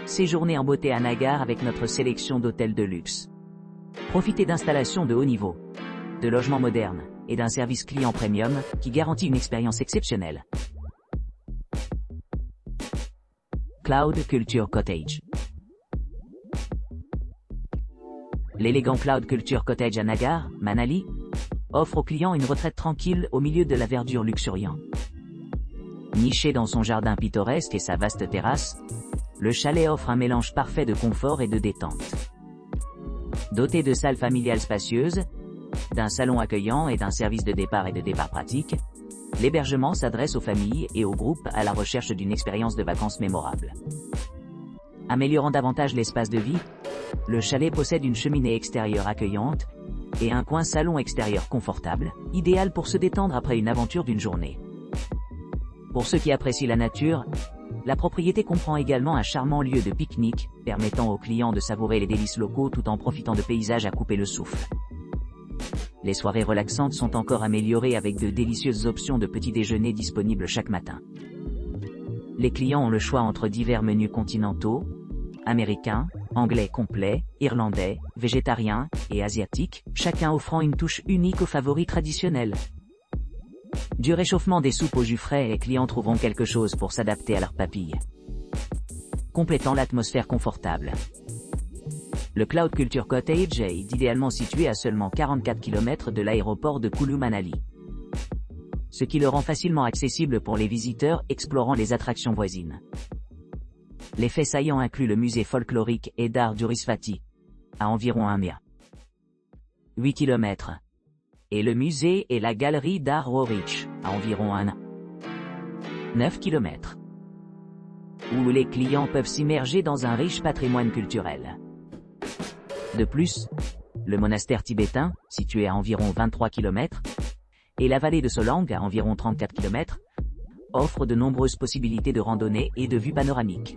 Séjournez en beauté à Nagar avec notre sélection d'hôtels de luxe. Profitez d'installations de haut niveau, de logements modernes et d'un service client premium qui garantit une expérience exceptionnelle. Cloud Culture Cottage. L'élégant Cloud Culture Cottage à Nagar, Manali, offre aux clients une retraite tranquille au milieu de la verdure luxuriante. Niché dans son jardin pittoresque et sa vaste terrasse, le chalet offre un mélange parfait de confort et de détente. Doté de salles familiales spacieuses, d'un salon accueillant et d'un service de départ et de départ pratique, l'hébergement s'adresse aux familles et aux groupes à la recherche d'une expérience de vacances mémorable. Améliorant davantage l'espace de vie, le chalet possède une cheminée extérieure accueillante et un coin salon extérieur confortable, idéal pour se détendre après une aventure d'une journée. Pour ceux qui apprécient la nature, la propriété comprend également un charmant lieu de pique-nique, permettant aux clients de savourer les délices locaux tout en profitant de paysages à couper le souffle. Les soirées relaxantes sont encore améliorées avec de délicieuses options de petit déjeuner disponibles chaque matin. Les clients ont le choix entre divers menus continentaux, américains, anglais complets, irlandais, végétariens et asiatiques, chacun offrant une touche unique aux favoris traditionnels. Du réchauffement des soupes au jus frais, les clients trouveront quelque chose pour s'adapter à leurs papilles, complétant l'atmosphère confortable. Le Cloud Culture Cottage est idéalement situé à seulement 44 km de l'aéroport de Kulu Manali, ce qui le rend facilement accessible pour les visiteurs explorant les attractions voisines. Les faits saillants incluent le musée folklorique et d'art d'Urisvati, à environ 8 km, et le musée et la galerie d'art Rorich, à environ 9 km, où les clients peuvent s'immerger dans un riche patrimoine culturel. De plus, le monastère tibétain, situé à environ 23 km, et la vallée de Solang à environ 34 km, offrent de nombreuses possibilités de randonnée et de vues panoramiques.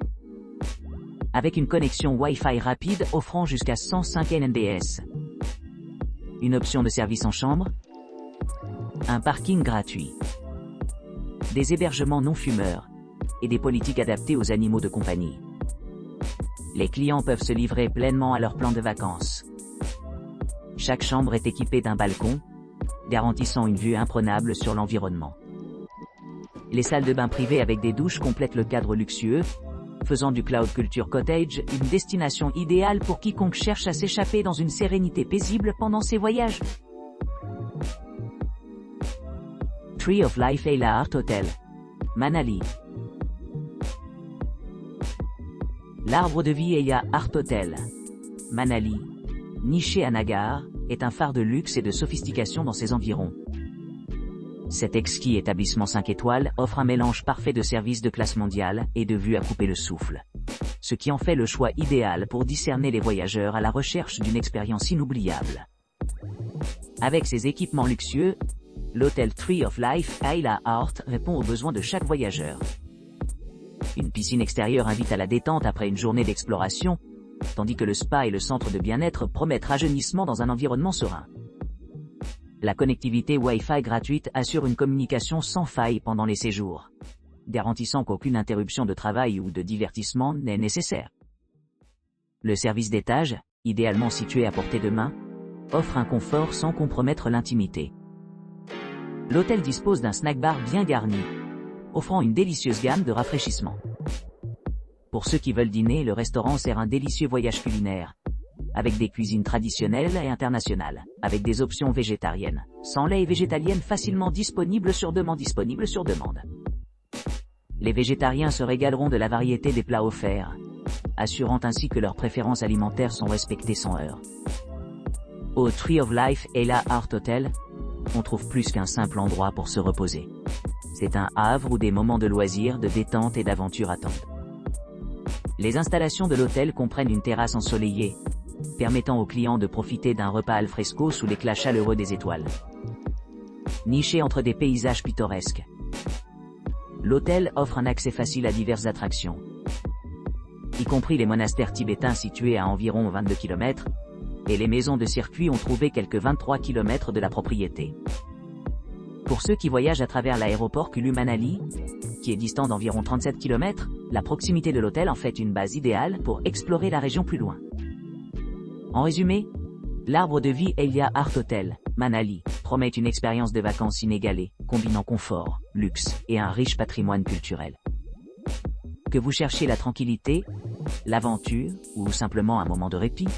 Avec une connexion Wi-Fi rapide offrant jusqu'à 105 Mbps, une option de service en chambre, un parking gratuit, des hébergements non fumeurs, et des politiques adaptées aux animaux de compagnie. Les clients peuvent se livrer pleinement à leur plan de vacances. Chaque chambre est équipée d'un balcon, garantissant une vue imprenable sur l'environnement. Les salles de bain privées avec des douches complètent le cadre luxueux, faisant du Cloud Culture Cottage une destination idéale pour quiconque cherche à s'échapper dans une sérénité paisible pendant ses voyages. Tree of Life Ayla Art Hotel, Manali. L'Arbre de vie Ayla Art Hotel, Manali, niché à Nagar, est un phare de luxe et de sophistication dans ses environs. Cet exquis établissement 5 étoiles offre un mélange parfait de services de classe mondiale et de vues à couper le souffle, ce qui en fait le choix idéal pour discerner les voyageurs à la recherche d'une expérience inoubliable. Avec ses équipements luxueux, l'hôtel Tree of Life Ayla Art répond aux besoins de chaque voyageur. Une piscine extérieure invite à la détente après une journée d'exploration, tandis que le spa et le centre de bien-être promettent rajeunissement dans un environnement serein. La connectivité Wi-Fi gratuite assure une communication sans faille pendant les séjours, garantissant qu'aucune interruption de travail ou de divertissement n'est nécessaire. Le service d'étage, idéalement situé à portée de main, offre un confort sans compromettre l'intimité. L'hôtel dispose d'un snack bar bien garni, offrant une délicieuse gamme de rafraîchissements. Pour ceux qui veulent dîner, le restaurant sert un délicieux voyage culinaire, avec des cuisines traditionnelles et internationales, avec des options végétariennes, sans lait et végétaliennes facilement disponibles sur demande. Les végétariens se régaleront de la variété des plats offerts, assurant ainsi que leurs préférences alimentaires sont respectées sans heurts. Au Tree of Life Ayla Art Hotel, on trouve plus qu'un simple endroit pour se reposer. C'est un havre où des moments de loisirs, de détente et d'aventure attendent. Les installations de l'hôtel comprennent une terrasse ensoleillée, permettant aux clients de profiter d'un repas al fresco sous l'éclat chaleureux des étoiles. Niché entre des paysages pittoresques, l'hôtel offre un accès facile à diverses attractions, y compris les monastères tibétains situés à environ 22 km, et les maisons de circuit ont trouvé quelques 23 km de la propriété. Pour ceux qui voyagent à travers l'aéroport Kulu Manali, qui est distant d'environ 37 km, La proximité de l'hôtel en fait une base idéale pour explorer la région plus loin. En résumé, l'arbre de vie Elia Art Hotel, Manali, promet une expérience de vacances inégalée, combinant confort, luxe et un riche patrimoine culturel. Que vous cherchiez la tranquillité, l'aventure ou simplement un moment de répit,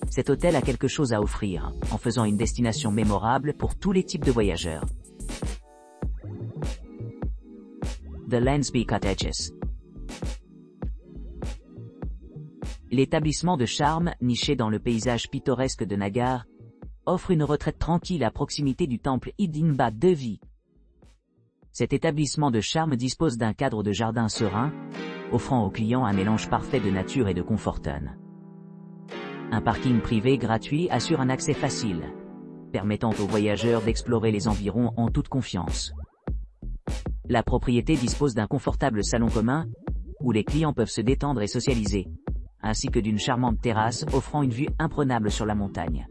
cet hôtel a quelque chose à offrir, en faisant une destination mémorable pour tous les types de voyageurs. The Lansby Cottages. L'établissement de charme, niché dans le paysage pittoresque de Nagar, offre une retraite tranquille à proximité du temple Hidimba Devi. Cet établissement de charme dispose d'un cadre de jardin serein, offrant aux clients un mélange parfait de nature et de confort. Un parking privé gratuit assure un accès facile, permettant aux voyageurs d'explorer les environs en toute confiance. La propriété dispose d'un confortable salon commun, où les clients peuvent se détendre et socialiser, ainsi que d'une charmante terrasse offrant une vue imprenable sur la montagne.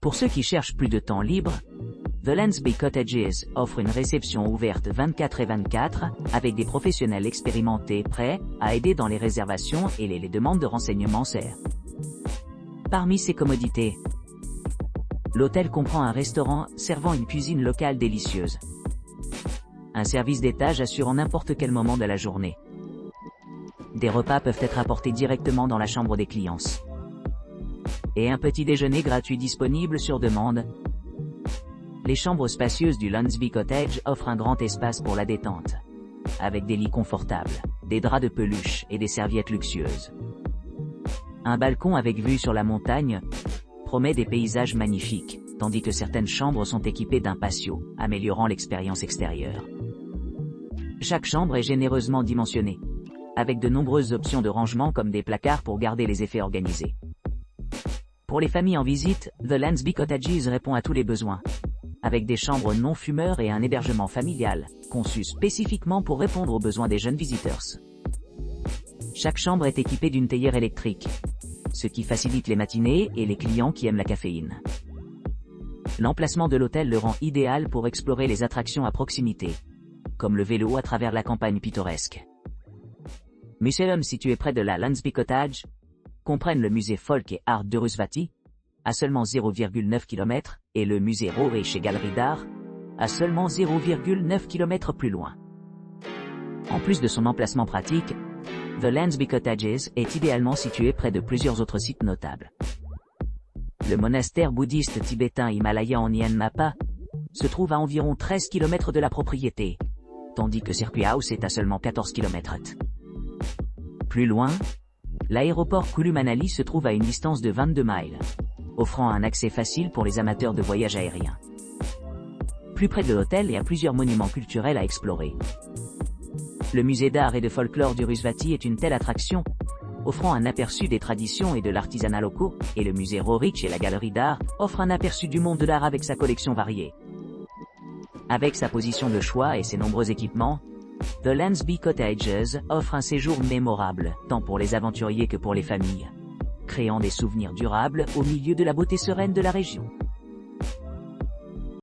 Pour ceux qui cherchent plus de temps libre, The Lansby Cottages offre une réception ouverte 24/24 avec des professionnels expérimentés prêts à aider dans les réservations et les demandes de renseignements. Parmi ses commodités, l'hôtel comprend un restaurant servant une cuisine locale délicieuse, un service d'étage assurant n'importe quel moment de la journée. Des repas peuvent être apportés directement dans la chambre des clients. Et un petit déjeuner gratuit disponible sur demande. Les chambres spacieuses du Lansby Cottage offrent un grand espace pour la détente, avec des lits confortables, des draps de peluche et des serviettes luxueuses. Un balcon avec vue sur la montagne promet des paysages magnifiques, tandis que certaines chambres sont équipées d'un patio, améliorant l'expérience extérieure. Chaque chambre est généreusement dimensionnée, avec de nombreuses options de rangement comme des placards pour garder les effets organisés. Pour les familles en visite, The Lansby Cottages répond à tous les besoins, avec des chambres non-fumeurs et un hébergement familial, conçu spécifiquement pour répondre aux besoins des jeunes visiteurs. Chaque chambre est équipée d'une théière électrique, ce qui facilite les matinées et les clients qui aiment la caféine. L'emplacement de l'hôtel le rend idéal pour explorer les attractions à proximité, comme le vélo à travers la campagne pittoresque. Museum situé près de la Lansby Cottage, comprennent le musée Folk et Art d'Urusvati, à seulement 0,9 km, et le musée Roerich chez Galerie d'Art, à seulement 0,9 km plus loin. En plus de son emplacement pratique, The Lansby Cottages est idéalement situé près de plusieurs autres sites notables. Le monastère bouddhiste tibétain Himalaya en Nien Mapa se trouve à environ 13 km de la propriété, tandis que Circuit House est à seulement 14 km. Plus loin, l'aéroport Kulu Manali se trouve à une distance de 22 miles, offrant un accès facile pour les amateurs de voyages aériens. Plus près de l'hôtel, il y a plusieurs monuments culturels à explorer. Le musée d'art et de folklore d'Urusvati est une telle attraction, offrant un aperçu des traditions et de l'artisanat locaux, et le musée Roerich et la galerie d'art offrent un aperçu du monde de l'art avec sa collection variée. Avec sa position de choix et ses nombreux équipements, The Lansby Cottages offre un séjour mémorable, tant pour les aventuriers que pour les familles, créant des souvenirs durables au milieu de la beauté sereine de la région.